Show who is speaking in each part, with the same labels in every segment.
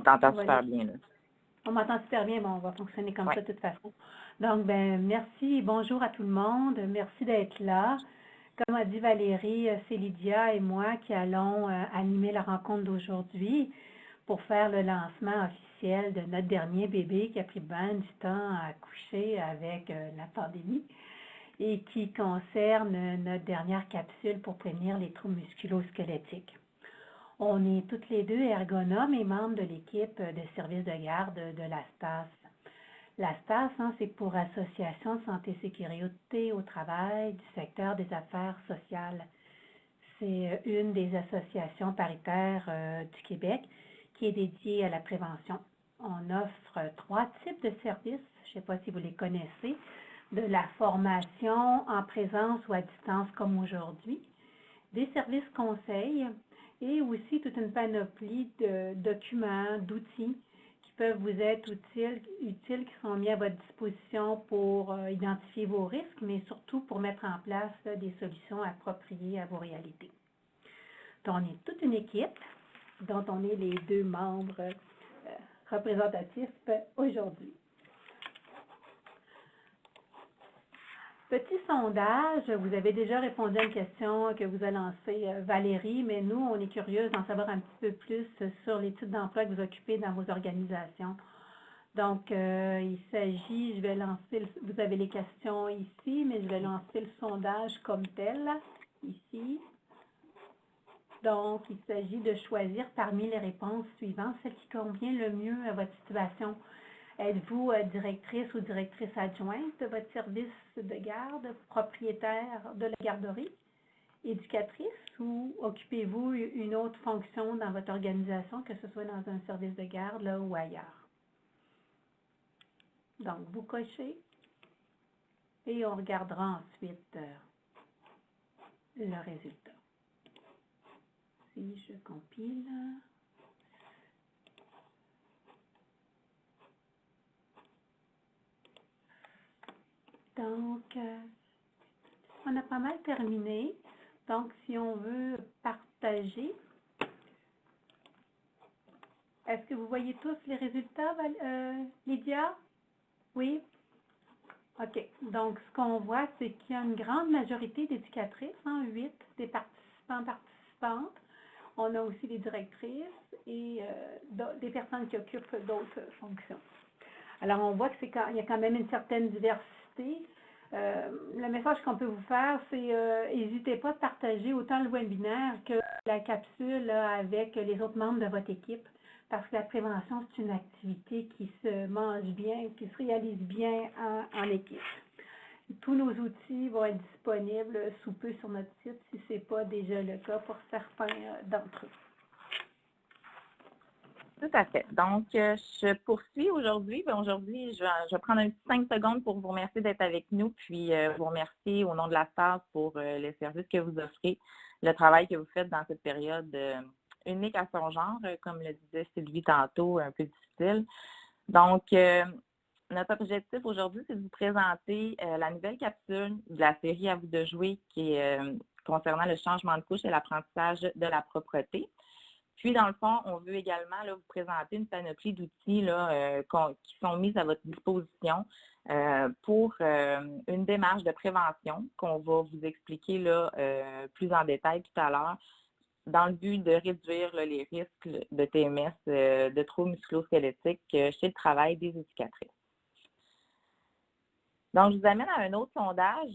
Speaker 1: On t'entend
Speaker 2: On va
Speaker 1: super
Speaker 2: les...
Speaker 1: bien, là.
Speaker 2: On m'entend super bien, bon, on va fonctionner comme
Speaker 1: Ouais.
Speaker 2: ça de toute façon. Donc, ben, merci, bonjour à tout le monde, merci d'être là. Comme a dit Valérie, c'est Lydia et moi qui allons animer la rencontre d'aujourd'hui pour faire le lancement officiel de notre dernier bébé qui a pris bien du temps à accoucher avec la pandémie et qui concerne notre dernière capsule pour prévenir les troubles musculo-squelettiques. On est toutes les deux ergonomes et membres de l'équipe de service de garde de la STAS. La STAS, c'est pour Association Santé Sécurité au travail du secteur des affaires sociales. C'est une des associations paritaires du Québec qui est dédiée à la prévention. On offre 3 types de services, je ne sais pas si vous les connaissez, de la formation en présence ou à distance comme aujourd'hui, des services conseils et aussi toute une panoplie de documents, d'outils qui peuvent vous être utiles, qui sont mis à votre disposition pour identifier vos risques, mais surtout pour mettre en place des solutions appropriées à vos réalités. Donc, on est toute une équipe dont on est les 2 membres représentatifs aujourd'hui. Petit sondage, vous avez déjà répondu à une question que vous a lancée Valérie, mais nous, on est curieux d'en savoir un petit peu plus sur les types d'emplois que vous occupez dans vos organisations. Donc, il s'agit, je vais lancer, vous avez les questions ici, mais je vais lancer le sondage comme tel, ici. Donc, il s'agit de choisir parmi les réponses suivantes celle qui convient le mieux à votre situation. Êtes-vous directrice ou directrice adjointe de votre service de garde, propriétaire de la garderie, éducatrice ou occupez-vous une autre fonction dans votre organisation, que ce soit dans un service de garde là, ou ailleurs? Donc, vous cochez et on regardera ensuite le résultat. Si je compile. Donc, on a pas mal terminé. Donc, si on veut partager, est-ce que vous voyez tous les résultats, Lydia? Oui? OK. Donc, ce qu'on voit, c'est qu'il y a une grande majorité d'éducatrices, 8 des participantes. On a aussi des directrices et des personnes qui occupent d'autres fonctions. Alors, on voit qu'il y a quand même une certaine diversité. Le message qu'on peut vous faire, c'est n'hésitez pas à partager autant le webinaire que la capsule avec les autres membres de votre équipe, parce que la prévention, c'est une activité qui se mange bien, qui se réalise bien en équipe. Tous nos outils vont être disponibles sous peu sur notre site, si ce n'est pas déjà le cas pour certains d'entre eux.
Speaker 1: Tout à fait. Donc, je poursuis aujourd'hui. Aujourd'hui, je vais prendre un petit 5 secondes pour vous remercier d'être avec nous, puis vous remercier au nom de la STAS pour les services que vous offrez, le travail que vous faites dans cette période unique à son genre, comme le disait Sylvie tantôt, un peu difficile. Donc, notre objectif aujourd'hui, c'est de vous présenter la nouvelle capsule de la série À vous de jouer qui est concernant le changement de couche et l'apprentissage de la propreté. Puis, dans le fond, on veut également là, vous présenter une panoplie d'outils qui sont mis à votre disposition pour une démarche de prévention qu'on va vous expliquer là, plus en détail tout à l'heure, dans le but de réduire là, les risques de TMS, de troubles musculo-squelettiques chez le travail des éducatrices. Donc, je vous amène à un autre sondage.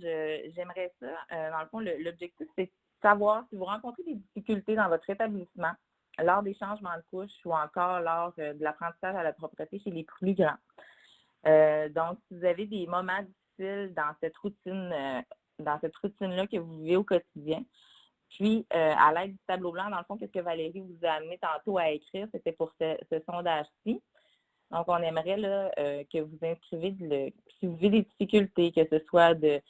Speaker 1: J'aimerais ça. Dans le fond, l'objectif, c'est de savoir si vous rencontrez des difficultés dans votre établissement lors des changements de couche ou encore lors de l'apprentissage à la propreté chez les plus grands. Donc, si vous avez des moments difficiles dans cette routine-là que vous vivez au quotidien, puis à l'aide du tableau blanc, dans le fond, qu'est-ce que Valérie vous a amené tantôt à écrire, c'était pour ce sondage-ci. Donc, on aimerait là, que vous inscrivez, si vous vivez des difficultés, que ce soit de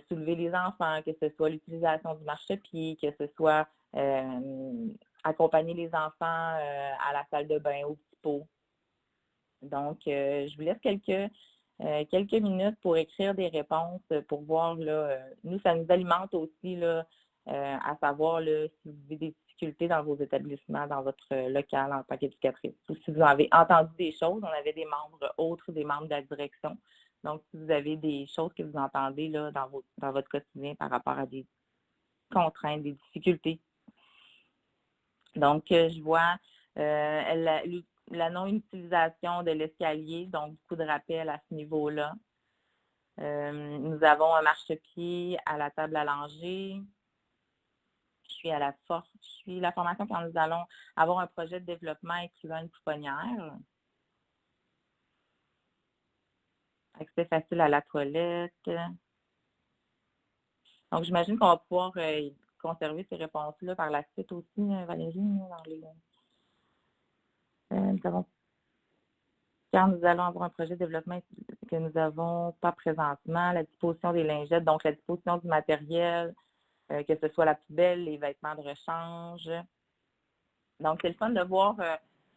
Speaker 1: soulever les enfants, que ce soit l'utilisation du marchepied, que ce soit accompagner les enfants à la salle de bain, au petit pot. Donc, je vous laisse quelques minutes pour écrire des réponses, pour voir, là, nous, ça nous alimente aussi, là, à savoir là, si vous vivez des difficultés dans vos établissements, dans votre local en tant qu'éducatrice. Ou si vous avez entendu des choses, on avait des membres autres, des membres de la direction. Donc, si vous avez des choses que vous entendez là, dans votre quotidien par rapport à des contraintes, des difficultés. Donc, je vois la non-utilisation de l'escalier, donc beaucoup de rappels à ce niveau-là. Nous avons un marchepied à la table à langer. Je suis la formation quand nous allons avoir un projet de développement incluant une pouponnière. Accès facile à la toilette. Donc, j'imagine qu'on va pouvoir conserver ces réponses-là par la suite aussi, Valérie, dans les... Quand nous allons avoir un projet de développement que nous n'avons pas présentement, la disposition des lingettes, donc la disposition du matériel, que ce soit la poubelle, les vêtements de rechange. Donc, c'est le fun de voir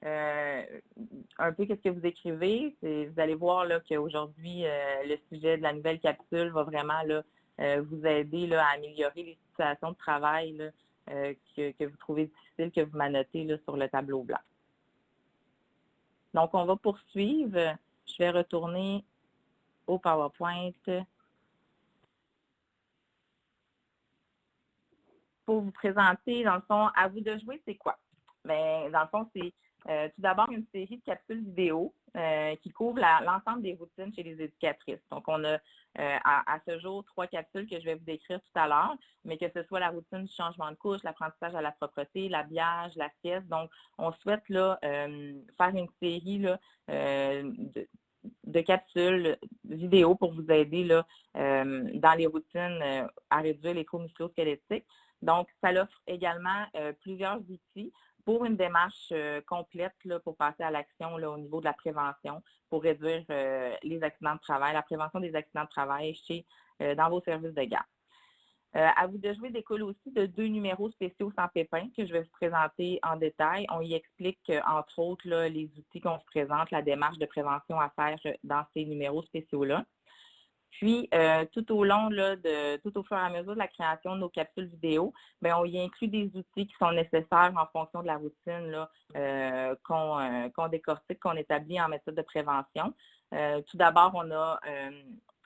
Speaker 1: un peu ce que vous écrivez. Vous allez voir qu'aujourd'hui, le sujet de la nouvelle capsule va vraiment là, vous aider là, à améliorer les situations de travail là, que vous trouvez difficiles, que vous m'annotez là, sur le tableau blanc. Donc, on va poursuivre. Je vais retourner au PowerPoint pour vous présenter, dans le fond, à vous de jouer, c'est quoi? Bien, dans le fond, c'est tout d'abord une série de capsules vidéo qui couvre l'ensemble des routines chez les éducatrices. Donc, on a à ce jour 3 capsules que je vais vous décrire tout à l'heure, mais que ce soit la routine du changement de couche, l'apprentissage à la propreté, l'habillage, la sieste. Donc, on souhaite là, faire une série là, de capsules vidéo pour vous aider là, dans les routines à réduire les troubles musculo-squelettiques. Donc, ça offre également plusieurs outils pour une démarche complète là, pour passer à l'action au niveau de la prévention, pour réduire les accidents de travail, la prévention des accidents de travail dans vos services de garde. À vous de jouer découle aussi de 2 numéros spéciaux sans pépin que je vais vous présenter en détail. On y explique, entre autres, là, les outils qu'on se présente, la démarche de prévention à faire dans ces numéros spéciaux-là. Puis, tout au long, là, tout au fur et à mesure de la création de nos capsules vidéo, bien, on y inclut des outils qui sont nécessaires en fonction de la routine là, qu'on décortique, qu'on établit en méthode de prévention. Tout d'abord, on a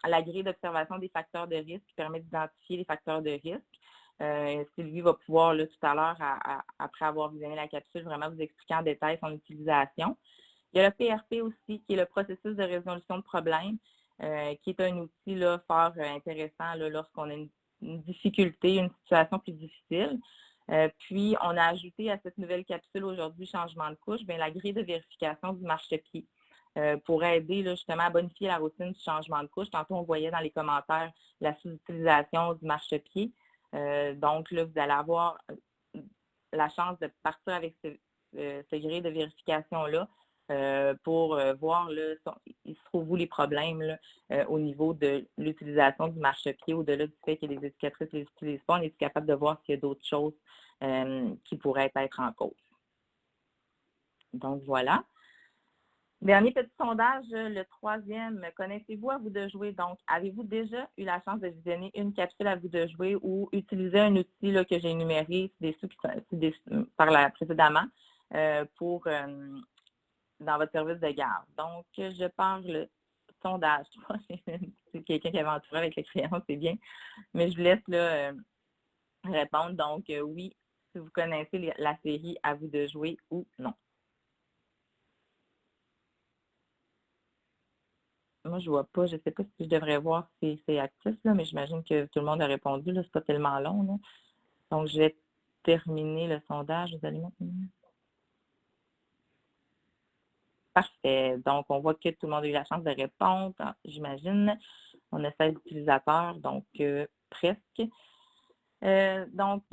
Speaker 1: la grille d'observation des facteurs de risque qui permet d'identifier les facteurs de risque. Sylvie va pouvoir, là, tout à l'heure, après avoir visionné la capsule, vraiment vous expliquer en détail son utilisation. Il y a le PRP aussi, qui est le processus de résolution de problèmes. Qui est un outil là, fort intéressant là, lorsqu'on a une difficulté, une situation plus difficile. Puis, on a ajouté à cette nouvelle capsule aujourd'hui, changement de couche, bien, la grille de vérification du marchepied pour aider là, justement à bonifier la routine du changement de couche. Tantôt, on voyait dans les commentaires la sous-utilisation du marchepied. Donc, là, vous allez avoir la chance de partir avec ce grille de vérification-là. Pour voir, là, il se trouve où les problèmes là, au niveau de l'utilisation du marchepied, au-delà du fait que les éducatrices ne les utilisent pas, on est capable de voir s'il y a d'autres choses qui pourraient être en cause. Donc, voilà. Dernier petit sondage, le 3e, connaissez-vous à vous de jouer? Donc, avez-vous déjà eu la chance de visionner une capsule à vous de jouer ou utiliser un outil là, que j'ai énuméré précédemment pour... dans votre service de garde. Donc, je parle sondage. C'est quelqu'un qui avait entouré avec les crayons, c'est bien. Mais je vous laisse là, répondre. Donc, oui, si vous connaissez la série, à vous de jouer ou non. Moi, je ne vois pas. Je ne sais pas si je devrais voir si c'est actif, là, mais j'imagine que tout le monde a répondu. Ce n'est pas tellement long. Là. Donc, je vais terminer le sondage. Vous allez mettre... Parfait. Donc, on voit que tout le monde a eu la chance de répondre, j'imagine. On a 16 utilisateurs, donc presque. Donc,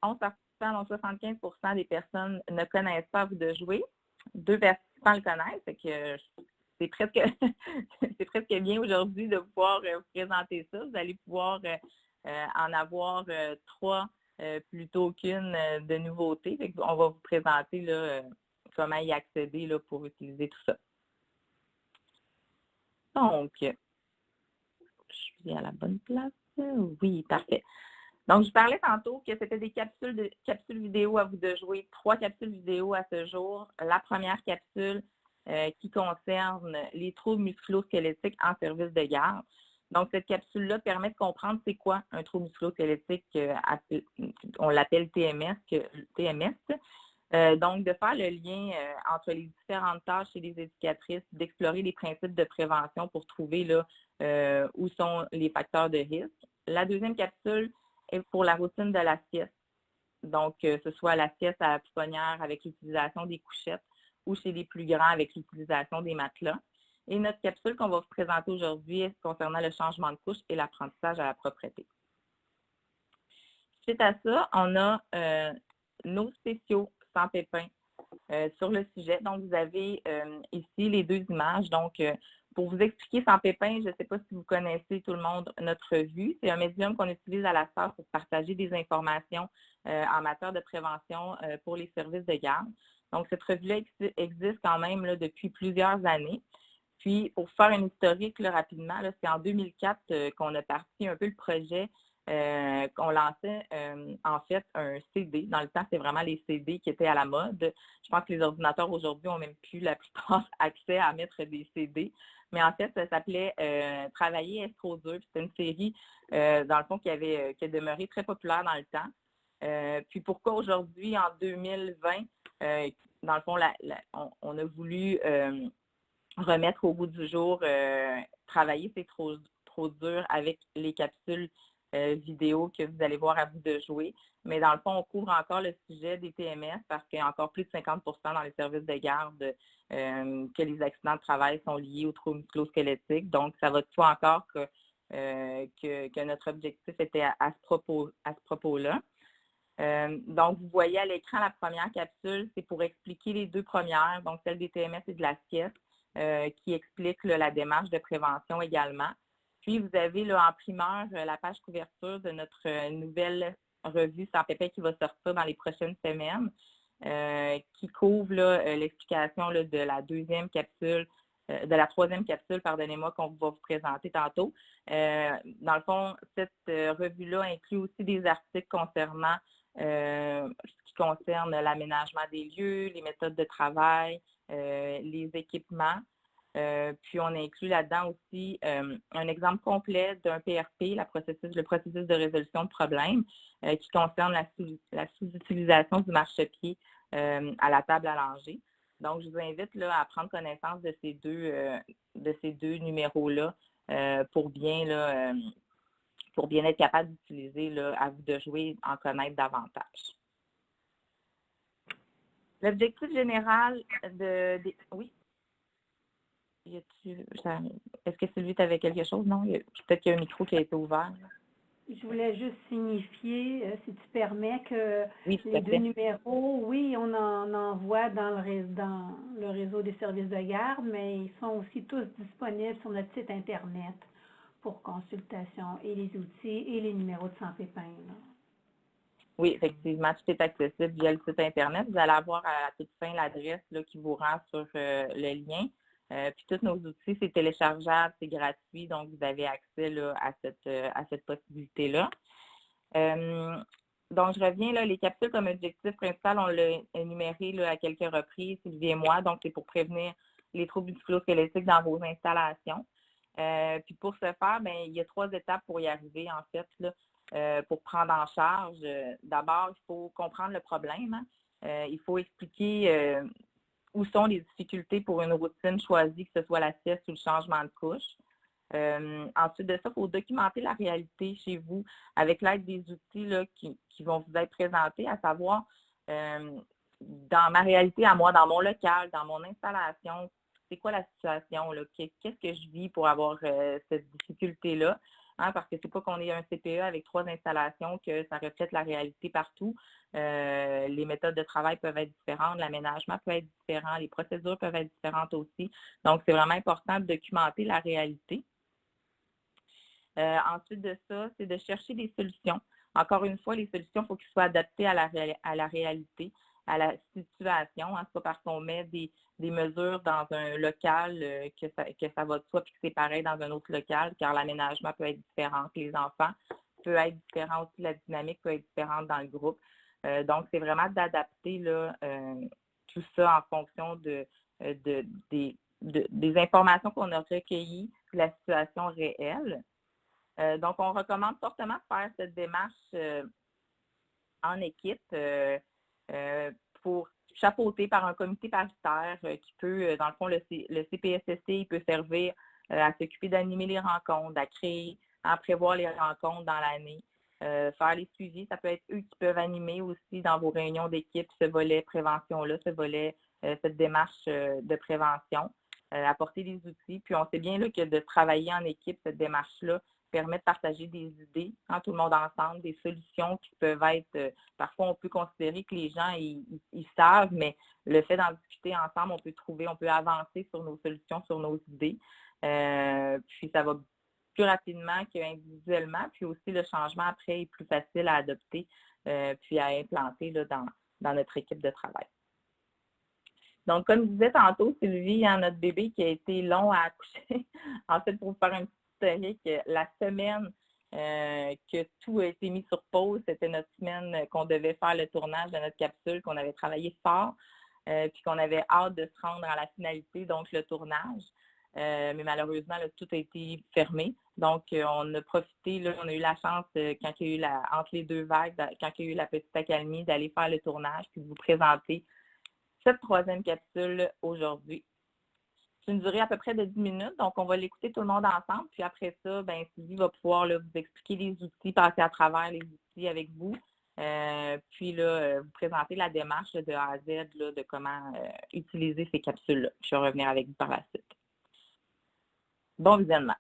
Speaker 1: 11 participants, donc 75% des personnes ne connaissent pas à vous de jouer. 2 participants le connaissent, fait que c'est presque, c'est presque bien aujourd'hui de pouvoir vous présenter ça. Vous allez pouvoir en avoir 3 plutôt qu'une de nouveautés. Fait on va vous présenter là, comment y accéder là, pour utiliser tout ça. Donc, je suis à la bonne place. Oui, parfait. Donc, je parlais tantôt que c'était des capsules vidéo à vous de jouer, 3 capsules vidéo à ce jour. La première capsule qui concerne les troubles musculo-squelettiques en service de garde. Donc, cette capsule-là permet de comprendre c'est quoi un trouble musculo-squelettique, on l'appelle TMS. Donc, de faire le lien entre les différentes tâches chez les éducatrices, d'explorer les principes de prévention pour trouver là, où sont les facteurs de risque. La deuxième capsule est pour la routine de la sieste. Donc, que ce soit la sieste à la pouponnière avec l'utilisation des couchettes ou chez les plus grands avec l'utilisation des matelas. Et notre capsule qu'on va vous présenter aujourd'hui est concernant le changement de couche et l'apprentissage à la propreté. Suite à ça, on a nos spéciaux sans pépins sur le sujet. Donc, vous avez ici les 2 images. Donc, pour vous expliquer sans pépins, je ne sais pas si vous connaissez tout le monde notre revue. C'est un médium qu'on utilise à la SAR pour partager des informations en matière de prévention pour les services de garde. Donc, cette revue-là existe quand même là, depuis plusieurs années. Puis, pour faire une historique là, rapidement, c'est en 2004 qu'on a parti un peu le projet qu'on lançait en fait un CD. Dans le temps, c'est vraiment les CD qui étaient à la mode. Je pense que les ordinateurs aujourd'hui ont même plus la plupart accès à mettre des CD. Mais en fait, ça s'appelait Travailler est trop dur. C'était une série, dans le fond, qui a demeuré très populaire dans le temps. Puis pourquoi aujourd'hui, en 2020, dans le fond, on a voulu remettre au goût du jour Travailler, c'est trop dur avec les capsules vidéo que vous allez voir à vous de jouer. Mais dans le fond, on couvre encore le sujet des TMS parce qu'il y a encore plus de 50 dans les services de garde que les accidents de travail sont liés aux troubles musculo-squelettiques. Donc, ça va de soi encore que notre objectif était à ce propos-là. Donc, vous voyez à l'écran la première capsule, c'est pour expliquer les 2 premières, donc celle des TMS et de la sieste, qui explique là, la démarche de prévention également. Puis, vous avez là, en primeur la page couverture de notre nouvelle revue sans pépin qui va sortir dans les prochaines semaines, qui couvre l'explication de la deuxième capsule, de la troisième capsule, pardonnez-moi, qu'on va vous présenter tantôt. Dans le fond, cette revue-là inclut aussi des articles concernant ce qui concerne l'aménagement des lieux, les méthodes de travail, les équipements. Puis, on inclut là-dedans aussi un exemple complet d'un PRP, le processus de résolution de problèmes, qui concerne la sous-utilisation du marchepied à la table allongée. Donc, je vous invite là, à prendre connaissance de ces deux numéros-là pour bien être capable d'utiliser, à vous de jouer, en connaître davantage. L'objectif général oui? Est-ce que Sylvie, tu avais quelque chose? Non? Peut-être qu'il y a un micro qui a été ouvert.
Speaker 2: Je voulais juste signifier, si tu permets, que
Speaker 1: oui,
Speaker 2: les 2 numéros, oui, on en envoie dans le réseau des services de garde, mais ils sont aussi tous disponibles sur notre site Internet pour consultation, et les outils et les numéros de sans pépin.
Speaker 1: Oui, effectivement, tout est accessible via le site Internet. Vous allez avoir à la toute fin l'adresse qui vous rend sur le lien. Puis tous nos outils, c'est téléchargeable, c'est gratuit, donc vous avez accès là, à cette possibilité-là. Donc, je reviens, là, les capsules comme objectif principal, on l'a énuméré là, à quelques reprises, Sylvie et moi, donc c'est pour prévenir les troubles musculo-squelettiques dans vos installations. Puis pour ce faire, bien, il y a 3 étapes pour y arriver, en fait, là, pour prendre en charge. D'abord, il faut comprendre le problème. Hein. Il faut expliquer où sont les difficultés pour une routine choisie, que ce soit la sieste ou le changement de couche. Ensuite de ça, il faut documenter la réalité chez vous avec l'aide des outils là, qui vont vous être présentés, à savoir dans ma réalité à moi, dans mon local, dans mon installation, c'est quoi la situation, là? Qu'est-ce que je vis pour avoir cette difficulté-là? Hein, parce que c'est pas qu'on ait un CPE avec 3 installations que ça reflète la réalité partout. Les méthodes de travail peuvent être différentes, l'aménagement peut être différent, les procédures peuvent être différentes aussi. Donc, c'est vraiment important de documenter la réalité. Ensuite de ça, c'est de chercher des solutions. Encore une fois, les solutions, il faut qu'elles soient adaptées à la réalité, à la situation. Hein. C'est pas parce qu'on met des mesures dans un local que ça va de soi puis que c'est pareil dans un autre local, car l'aménagement peut être différent. Les enfants peut être différent aussi, la dynamique peut être différente dans le groupe. Donc, c'est vraiment d'adapter là, tout ça en fonction de, des informations qu'on a recueillies, de la situation réelle. Donc, on recommande fortement de faire cette démarche en équipe pour chapeauté par un comité paritaire qui peut, dans le fond, le CPSST, il peut servir à s'occuper d'animer les rencontres, à créer, à prévoir les rencontres dans l'année, faire les suivis. Ça peut être eux qui peuvent animer aussi dans vos réunions d'équipe ce volet prévention-là, ce volet, cette démarche de prévention, apporter des outils. Puis on sait bien là, que de travailler en équipe, cette démarche-là, permet de partager des idées, hein, tout le monde ensemble, des solutions qui peuvent être, parfois on peut considérer que les gens, ils savent, mais le fait d'en discuter ensemble, on peut avancer sur nos solutions, sur nos idées. Puis ça va plus rapidement qu'individuellement, puis aussi le changement après est plus facile à adopter, puis à implanter là, dans notre équipe de travail. Donc, comme je disais tantôt, Sylvie, hein, notre bébé qui a été long à accoucher, en fait, pour vous faire un petit historique, la semaine que tout a été mis sur pause, c'était notre semaine qu'on devait faire le tournage de notre capsule, qu'on avait travaillé fort, puis qu'on avait hâte de se rendre à la finalité, donc le tournage. Mais malheureusement, là, tout a été fermé. Donc, on a profité, là, on a eu la chance, quand il y a eu entre les deux vagues, quand il y a eu la petite accalmie, d'aller faire le tournage, puis de vous présenter cette troisième capsule aujourd'hui. C'est une durée à peu près de 10 minutes, donc on va l'écouter tout le monde ensemble. Puis après ça, ben, Sylvie va pouvoir là, vous expliquer les outils, passer à travers les outils avec vous. Puis là, vous présenter la démarche là, de A à Z là, de comment utiliser ces capsules-là. Je vais revenir avec vous par la suite. Bon visionnement.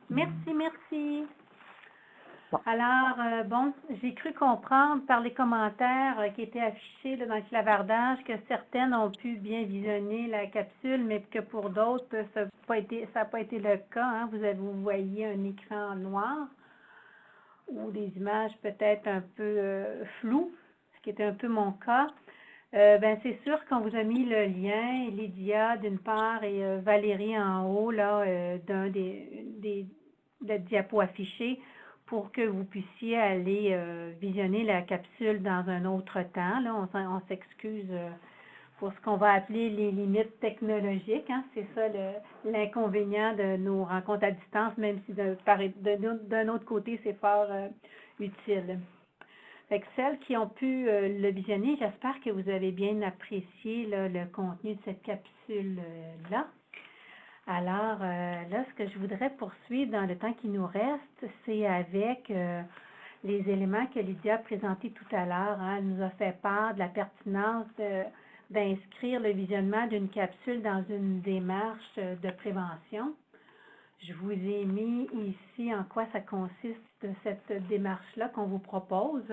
Speaker 2: Merci, merci.
Speaker 1: Bon.
Speaker 2: Alors, bon, j'ai cru comprendre par les commentaires qui étaient affichés là, dans le clavardage que certaines ont pu bien visionner la capsule, mais que pour d'autres, ça n'a pas été le cas. Hein. Vous voyez un écran noir ou des images peut-être un peu floues, ce qui était un peu mon cas. Ben, c'est sûr qu'on vous a mis le lien, Lydia d'une part et Valérie en haut là, d'un des diapos affichés pour que vous puissiez aller visionner la capsule dans un autre temps. Là, on s'excuse pour ce qu'on va appeler les limites technologiques. Hein. C'est ça l'inconvénient de nos rencontres à distance, même si d'un autre côté, c'est fort utile. Fait que celles qui ont pu le visionner, j'espère que vous avez bien apprécié là, le contenu de cette capsule-là. Alors, là, ce que je voudrais poursuivre dans le temps qui nous reste, c'est avec les éléments que Lydia a présentés tout à l'heure. Hein. Elle nous a fait part de la pertinence d'inscrire le visionnement d'une capsule dans une démarche de prévention. Je vous ai mis ici en quoi ça consiste, cette démarche-là qu'on vous propose.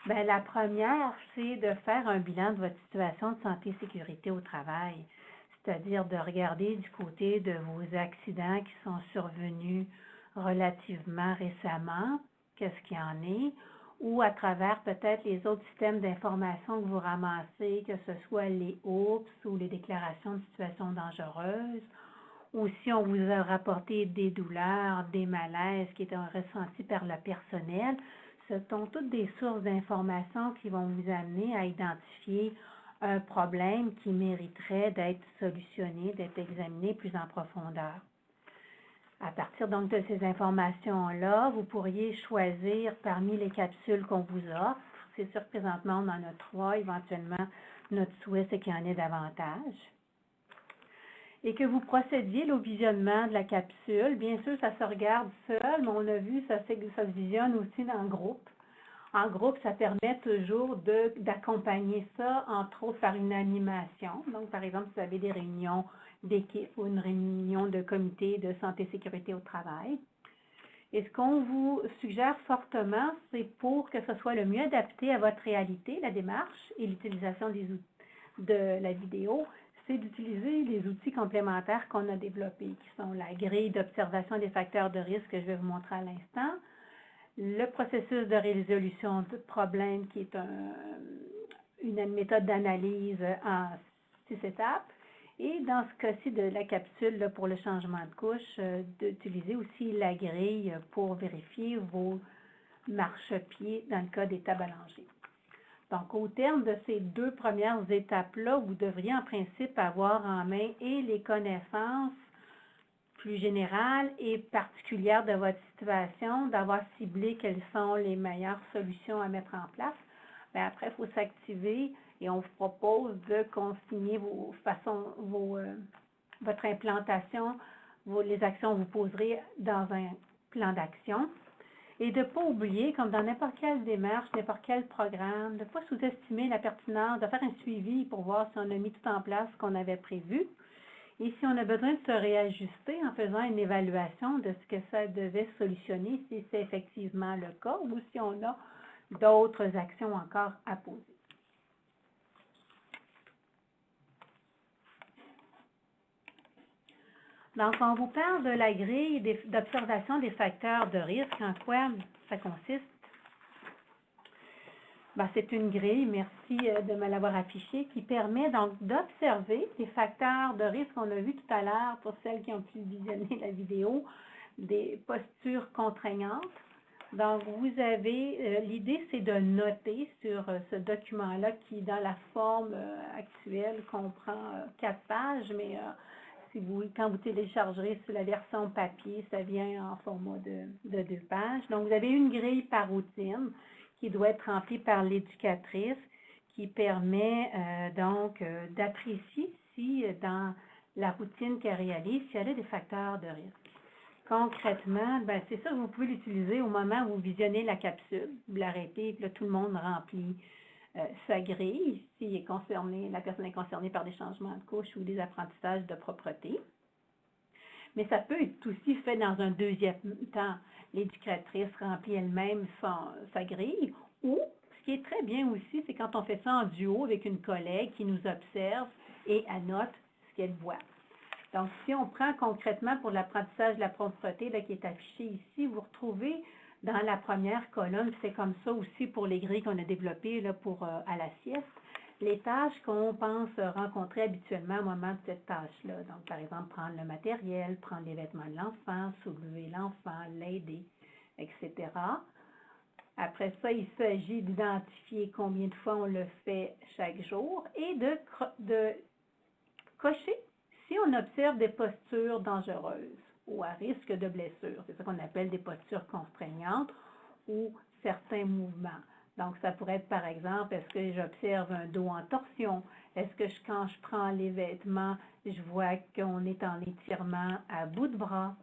Speaker 2: Bien, la première, c'est de faire un bilan de votre situation de santé et sécurité au travail, c'est-à-dire de regarder du côté de vos accidents qui sont survenus relativement récemment, qu'est-ce qu'il y en est, ou à travers peut-être les autres systèmes d'information que vous ramassez, que ce soit les OPS ou les déclarations de situations dangereuses, ou si on vous a rapporté des douleurs, des malaises qui étaient ressentis par le personnel. Ce sont toutes des sources d'informations qui vont vous amener à identifier un problème qui mériterait d'être solutionné, d'être examiné plus en profondeur. À partir donc de ces informations-là, vous pourriez choisir parmi les capsules qu'on vous offre. C'est sûr que présentement, on en a 3. Éventuellement, notre souhait, c'est qu'il y en ait davantage. Et que vous procédiez au visionnement de la capsule. Bien sûr, ça se regarde seul, mais on a vu, ça se visionne aussi en groupe. En groupe, ça permet toujours d'accompagner ça, entre autres, par une animation. Donc, par exemple, si vous avez des réunions d'équipe ou une réunion de comité de santé et sécurité au travail. Et ce qu'on vous suggère fortement, c'est pour que ce soit le mieux adapté à votre réalité, la démarche et l'utilisation des outils de la vidéo, c'est d'utiliser les outils complémentaires qu'on a développés, qui sont la grille d'observation des facteurs de risque que je vais vous montrer à l'instant, le processus de résolution de problèmes qui est une méthode d'analyse en 6 étapes, et dans ce cas-ci de la capsule là, pour le changement de couche, d'utiliser aussi la grille pour vérifier vos marchepieds dans le cas des tables allongées. Donc, au terme de ces 2 premières étapes-là, vous devriez en principe avoir en main et les connaissances plus générales et particulières de votre situation, d'avoir ciblé quelles sont les meilleures solutions à mettre en place. Bien, après, il faut s'activer et on vous propose de consigner votre implantation, les actions que vous poserez dans un plan d'action. Et de ne pas oublier, comme dans n'importe quelle démarche, n'importe quel programme, de ne pas sous-estimer la pertinence, de faire un suivi pour voir si on a mis tout en place ce qu'on avait prévu. Et si on a besoin de se réajuster en faisant une évaluation de ce que ça devait solutionner, si c'est effectivement le cas, ou si on a d'autres actions encore à poser. Donc, on vous parle de la grille d'observation des facteurs de risque. En quoi ça consiste? Ben, c'est une grille, merci de me l'avoir affichée, qui permet donc d'observer les facteurs de risque qu'on a vu tout à l'heure pour celles qui ont pu visionner la vidéo, des postures contraignantes. Donc, vous avez, l'idée, c'est de noter sur ce document-là qui, dans la forme actuelle, comprend 4 pages, mais quand vous téléchargerez sur la version papier, ça vient en format de 2 pages. Donc, vous avez une grille par routine qui doit être remplie par l'éducatrice qui permet donc d'apprécier si dans la routine qu'elle réalise, s'il y a des facteurs de risque. Concrètement, ben, c'est ça que vous pouvez l'utiliser au moment où vous visionnez la capsule. Vous l'arrêtez et là, tout le monde remplit sa grille, si la personne est concernée par des changements de couche ou des apprentissages de propreté. mais ça peut être aussi fait dans un deuxième temps. L'éducatrice remplit elle-même sa grille, ou ce qui est très bien aussi, c'est quand on fait ça en duo avec une collègue qui nous observe et annote ce qu'elle voit. Donc, si on prend concrètement pour l'apprentissage de la propreté là, qui est affiché ici, vous retrouvez dans la première colonne, c'est comme ça aussi pour les grilles qu'on a développées là, pour à la sieste, les tâches qu'on pense rencontrer habituellement au moment de cette tâche-là. Donc, par exemple, prendre le matériel, prendre les vêtements de l'enfant, soulever l'enfant, l'aider, etc. Après ça, il s'agit d'identifier combien de fois on le fait chaque jour et de cocher si on observe des postures dangereuses ou à risque de blessure. C'est ça qu'on appelle des postures contraignantes ou certains mouvements. Donc, ça pourrait être, par exemple, est-ce que j'observe un dos en torsion? Est-ce que quand je prends les vêtements, je vois qu'on est en étirement à bout de bras?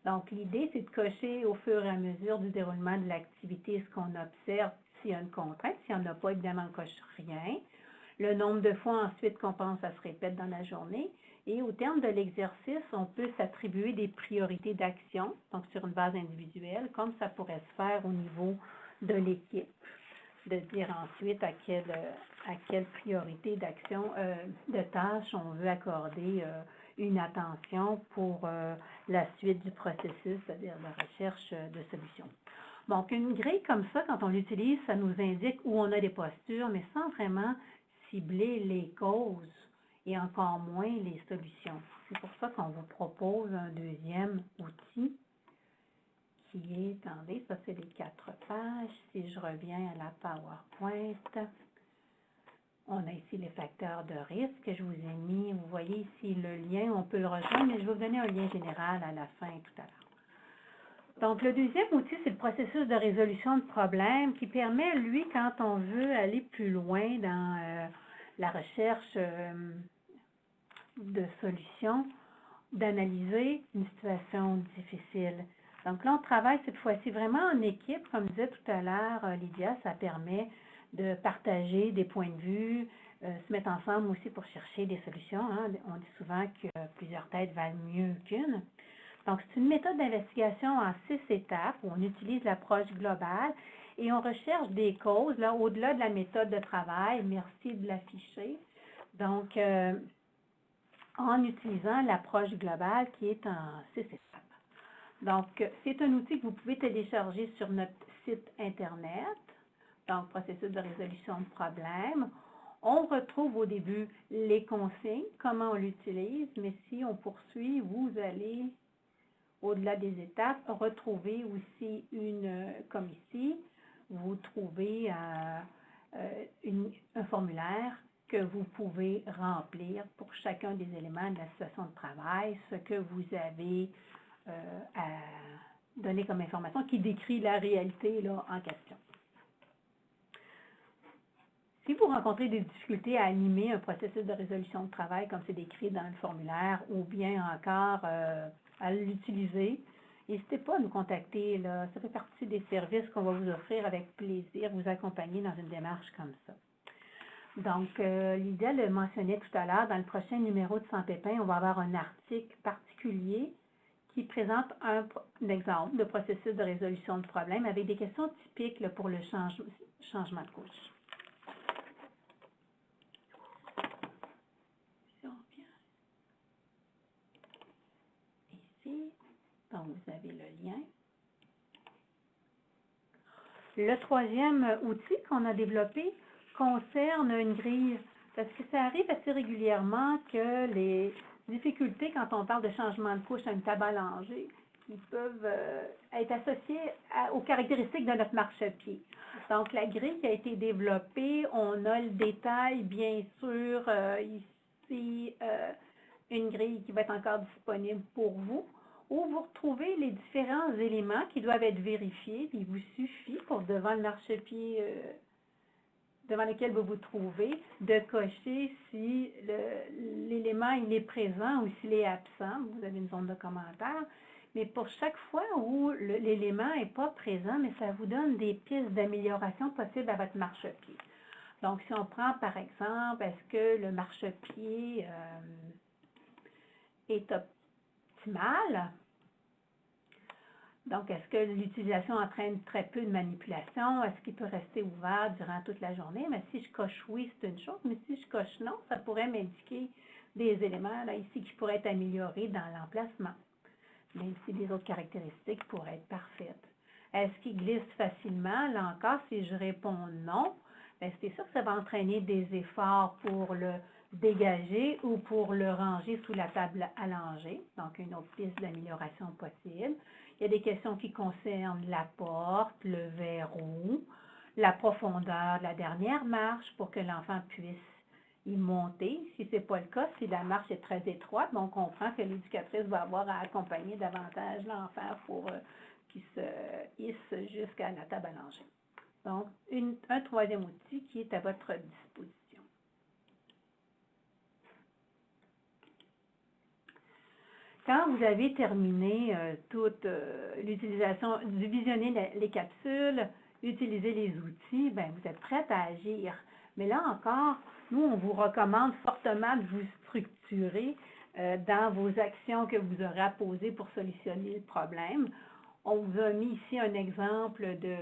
Speaker 2: Donc, l'idée, c'est de cocher au fur et à mesure du déroulement de l'activité ce qu'on observe s'il y a une contrainte. S'il n'y en a pas, évidemment, on ne coche rien. Le nombre de fois ensuite qu'on pense, ça se répète dans la journée. Et au terme de l'exercice, on peut s'attribuer des priorités d'action, donc sur une base individuelle, comme ça pourrait se faire au niveau de l'équipe. De dire ensuite à quelle priorité d'action, de tâche on veut accorder une attention pour la suite du processus, c'est-à-dire la recherche de solutions. Donc, une grille comme ça, quand on l'utilise, ça nous indique où on a des postures, mais sans vraiment cibler les causes et encore moins les solutions. C'est pour ça qu'on vous propose un deuxième outil qui est, attendez, ça c'est les 4 pages. Si je reviens à la PowerPoint, on a ici les facteurs de risque que je vous ai mis. Vous voyez ici le lien, on peut le rejoindre, mais je vais vous donner un lien général à la fin tout à l'heure. Donc, le deuxième outil, c'est le processus de résolution de problèmes qui permet, lui, quand on veut aller plus loin dans la recherche de solutions, d'analyser une situation difficile. Donc là, on travaille cette fois-ci vraiment en équipe. Comme disait tout à l'heure Lydia, ça permet de partager des points de vue, se mettre ensemble aussi pour chercher des solutions. Hein. On dit souvent que plusieurs têtes valent mieux qu'une. Donc, c'est une méthode d'investigation en 6 étapes où on utilise l'approche globale et on recherche des causes, là, au-delà de la méthode de travail. Merci de l'afficher. Donc, en utilisant l'approche globale qui est en 6 étapes. Donc, c'est un outil que vous pouvez télécharger sur notre site Internet, donc processus de résolution de problèmes. On retrouve au début les consignes, comment on l'utilise, mais si on poursuit, vous allez, au-delà des étapes, retrouver aussi comme ici, vous trouvez un formulaire que vous pouvez remplir pour chacun des éléments de la situation de travail, ce que vous avez à donner comme information qui décrit la réalité là, en question. Si vous rencontrez des difficultés à animer un processus de résolution de travail comme c'est décrit dans le formulaire ou bien encore à l'utiliser, n'hésitez pas à nous contacter. Là. Ça fait partie des services qu'on va vous offrir avec plaisir, vous accompagner dans une démarche comme ça. Donc, Lydia le mentionnait tout à l'heure, dans le prochain numéro de Sans Pépin, on va avoir un article particulier qui présente un exemple de processus de résolution de problème avec des questions typiques là, pour le changement de couche. Si on revient ici, donc vous avez le lien. Le troisième outil qu'on a développé concerne une grille, parce que ça arrive assez régulièrement que les difficultés, quand on parle de changement de couche à une table à langer, qui peuvent être associées aux caractéristiques de notre marchepied. Donc, la grille qui a été développée, on a le détail, bien sûr, ici, une grille qui va être encore disponible pour vous, où vous retrouvez les différents éléments qui doivent être vérifiés. Il vous suffit, devant le marchepied devant lequel vous vous trouvez, de cocher si l'élément il est présent ou s'il est absent. Vous avez une zone de commentaire. Mais pour chaque fois où l'élément n'est pas présent, mais ça vous donne des pistes d'amélioration possibles à votre marchepied. Donc, si on prend par exemple, est-ce que le marchepied est optimale. Donc, est-ce que l'utilisation entraîne très peu de manipulation? Est-ce qu'il peut rester ouvert durant toute la journée? Mais si je coche oui, c'est une chose, mais si je coche non, ça pourrait m'indiquer des éléments là, ici qui pourraient être améliorés dans l'emplacement, même si les autres caractéristiques pourraient être parfaites. Est-ce qu'il glisse facilement? Là encore, si je réponds non, c'est sûr que ça va entraîner des efforts pour le dégager ou pour le ranger sous la table allongée, donc une autre piste d'amélioration possible. Il y a des questions qui concernent la porte, le verrou, la profondeur de la dernière marche pour que l'enfant puisse y monter. Si ce n'est pas le cas, si la marche est très étroite, on comprend que l'éducatrice va avoir à accompagner davantage l'enfant pour qu'il se hisse jusqu'à la table allongée. Donc, un troisième outil qui est à votre disposition. Quand vous avez terminé toute l'utilisation, visionner les capsules, utiliser les outils, vous êtes prête à agir. Mais là encore, nous, on vous recommande fortement de vous structurer dans vos actions que vous aurez à poser pour solutionner le problème. On vous a mis ici un exemple de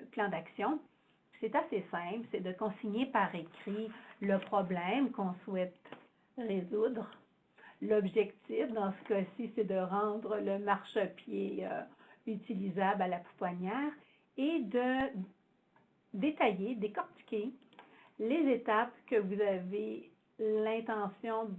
Speaker 2: plan d'action. C'est assez simple, c'est de consigner par écrit le problème qu'on souhaite résoudre. L'objectif, dans ce cas-ci, c'est de rendre le marchepied utilisable à la pouponnière et de détailler, décortiquer les étapes que vous avez l'intention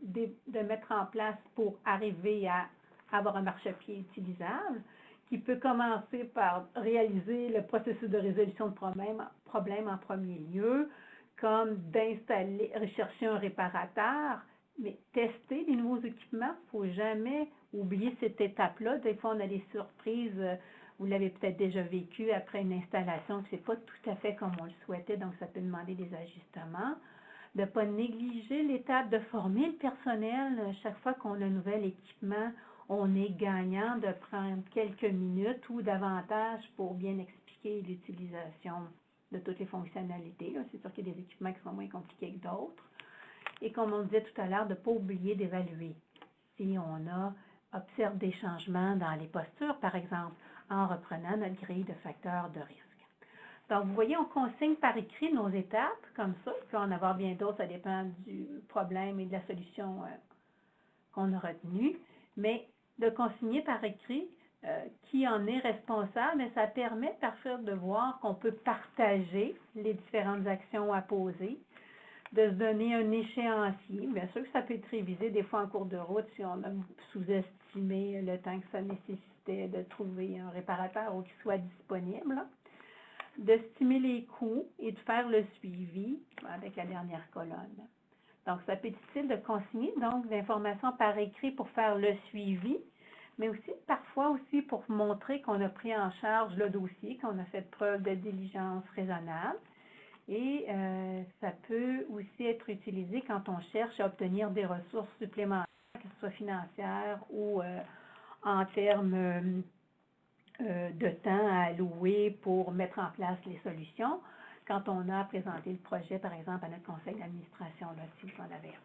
Speaker 2: de mettre en place pour arriver à avoir un marchepied utilisable, qui peut commencer par réaliser le processus de résolution de problème en premier lieu, comme rechercher un réparateur, mais tester des nouveaux équipements. Il ne faut jamais oublier cette étape-là. Des fois, on a des surprises. Vous l'avez peut-être déjà vécu après une installation que ce n'est pas tout à fait comme on le souhaitait, donc ça peut demander des ajustements. De ne pas négliger l'étape de former le personnel. Chaque fois qu'on a un nouvel équipement, on est gagnant de prendre quelques minutes ou davantage pour bien expliquer l'utilisation de toutes les fonctionnalités. C'est sûr qu'il y a des équipements qui sont moins compliqués que d'autres. Et comme on disait tout à l'heure, de ne pas oublier d'évaluer. Si on observe des changements dans les postures, par exemple, en reprenant notre grille de facteurs de risque. Donc, vous voyez, on consigne par écrit nos étapes, comme ça. Il peut en avoir bien d'autres, ça dépend du problème et de la solution qu'on a retenue. Mais de consigner par écrit qui en est responsable, mais ça permet parfois de voir qu'on peut partager les différentes actions à poser, de se donner un échéancier. Bien sûr que ça peut être révisé des fois en cours de route si on a sous-estimé le temps que ça nécessitait de trouver un réparateur ou qu'il soit disponible. D'estimer les coûts et de faire le suivi avec la dernière colonne. Donc, ça peut être utile de consigner donc l'information par écrit pour faire le suivi, mais aussi parfois aussi pour montrer qu'on a pris en charge le dossier, qu'on a fait preuve de diligence raisonnable. Et ça peut aussi être utilisé quand on cherche à obtenir des ressources supplémentaires, que ce soit financières ou en termes de temps à allouer pour mettre en place les solutions. Quand on a présenté le projet, par exemple, à notre conseil d'administration, si vous en avez un.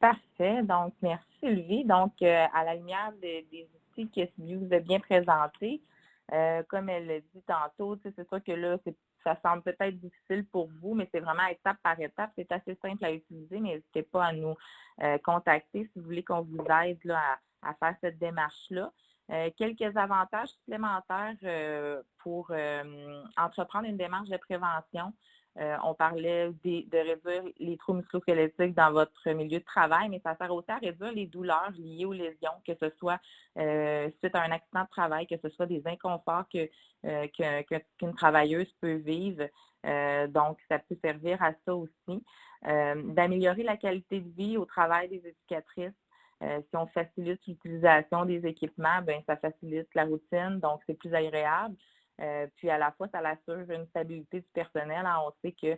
Speaker 1: Parfait. Donc, merci Sylvie. Donc, à la lumière des outils que Sylvie vous a bien présentés, comme elle l'a dit tantôt, c'est sûr que là, ça semble peut-être difficile pour vous, mais c'est vraiment étape par étape. C'est assez simple à utiliser. N'hésitez pas à nous contacter si vous voulez qu'on vous aide là, à faire cette démarche-là. Quelques avantages supplémentaires pour entreprendre une démarche de prévention. On parlait de réduire les troubles musculo-squelettiques dans votre milieu de travail, mais ça sert aussi à réduire les douleurs liées aux lésions, que ce soit suite à un accident de travail, que ce soit des inconforts qu'une travailleuse peut vivre. Donc, ça peut servir à ça aussi. D'améliorer la qualité de vie au travail des éducatrices. Si on facilite l'utilisation des équipements, ça facilite la routine, donc c'est plus agréable. Puis à la fois, ça assure une stabilité du personnel. On sait que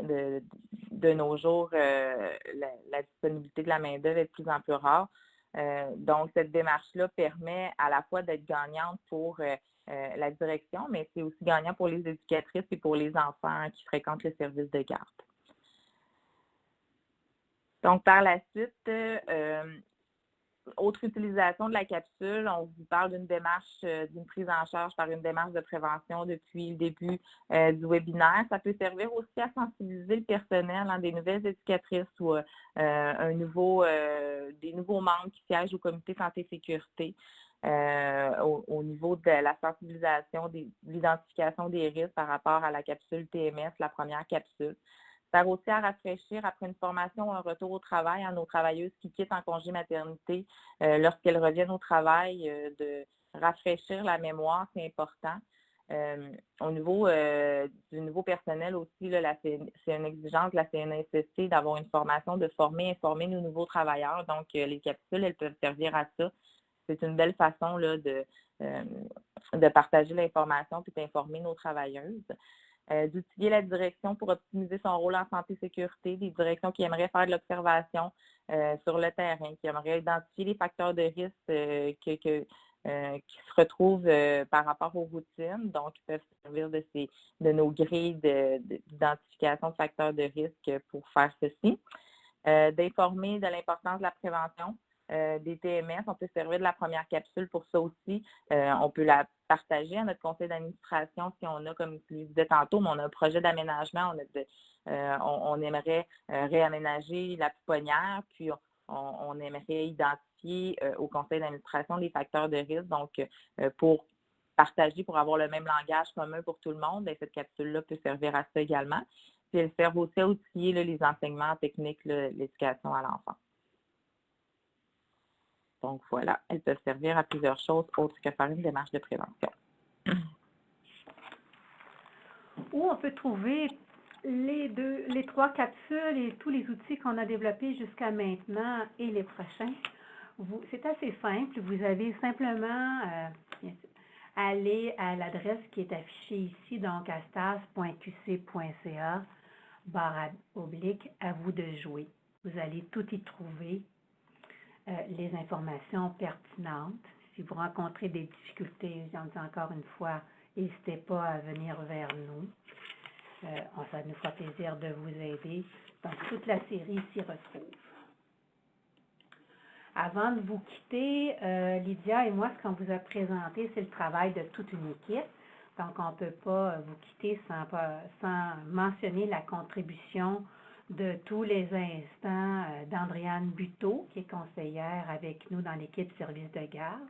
Speaker 1: de nos jours, la disponibilité de la main-d'œuvre est de plus en plus rare. Donc, cette démarche-là permet à la fois d'être gagnante pour la direction, mais c'est aussi gagnant pour les éducatrices et pour les enfants qui fréquentent le service de garde. Donc, par la suite, autre utilisation de la capsule, on vous parle d'une démarche, d'une prise en charge par une démarche de prévention depuis le début du webinaire. Ça peut servir aussi à sensibiliser le personnel, des nouvelles éducatrices ou des nouveaux membres qui siègent au comité santé-sécurité au niveau de la sensibilisation, de l'identification des risques par rapport à la capsule TMS, la première capsule. Ça sert aussi à rafraîchir après une formation ou un retour au travail à nos travailleuses qui quittent en congé maternité lorsqu'elles reviennent au travail, de rafraîchir la mémoire, c'est important. Au niveau du nouveau personnel aussi, c'est une exigence de la CNSST d'avoir une formation, de informer nos nouveaux travailleurs. Donc, les capsules, elles peuvent servir à ça. C'est une belle façon là, de partager l'information et d'informer nos travailleuses. D'outiller la direction pour optimiser son rôle en santé et sécurité, des directions qui aimeraient faire de l'observation sur le terrain, qui aimeraient identifier les facteurs de risque qui se retrouvent par rapport aux routines. Donc, ils peuvent servir de nos grilles d'identification de facteurs de risque pour faire ceci. D'informer de l'importance de la prévention des TMS. On peut servir de la première capsule pour ça aussi. On peut la partager à notre conseil d'administration si on a, comme je le disais tantôt, mais on a un projet d'aménagement, on aimerait réaménager la pouponnière, puis on aimerait identifier au conseil d'administration les facteurs de risque. Donc, pour partager, pour avoir le même langage commun pour tout le monde, bien, cette capsule-là peut servir à ça également. Puis elle sert aussi à outiller les enseignements techniques, l'éducation à l'enfant. Donc voilà, elles peuvent servir à plusieurs choses autres que faire une démarche de prévention.
Speaker 2: Où on peut trouver les 3 capsules et tous les outils qu'on a développés jusqu'à maintenant et les prochains. C'est assez simple. Vous avez simplement aller à l'adresse qui est affichée ici, donc astas.qc.ca, / à vous de jouer. Vous allez tout y trouver. Les informations pertinentes. Si vous rencontrez des difficultés, j'en dis encore une fois, n'hésitez pas à venir vers nous. Ça nous fera plaisir de vous aider. Donc, toute la série s'y retrouve. Avant de vous quitter, Lydia et moi, ce qu'on vous a présenté, c'est le travail de toute une équipe. Donc, on ne peut pas vous quitter sans mentionner la contribution de tous les instants d'Andréane Buteau, qui est conseillère avec nous dans l'équipe service de garde.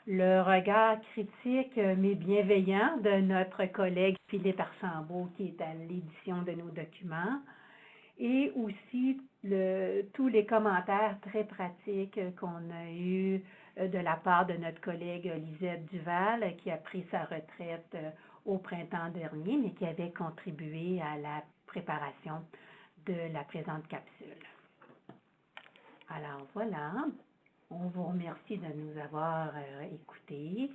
Speaker 2: Le regard critique mais bienveillant de notre collègue Philippe Archambault, qui est à l'édition de nos documents. Et aussi tous les commentaires très pratiques qu'on a eus de la part de notre collègue Lisette Duval, qui a pris sa retraite au printemps dernier, mais qui avait contribué à la préparation de la présente capsule. Alors voilà, on vous remercie de nous avoir écoutés.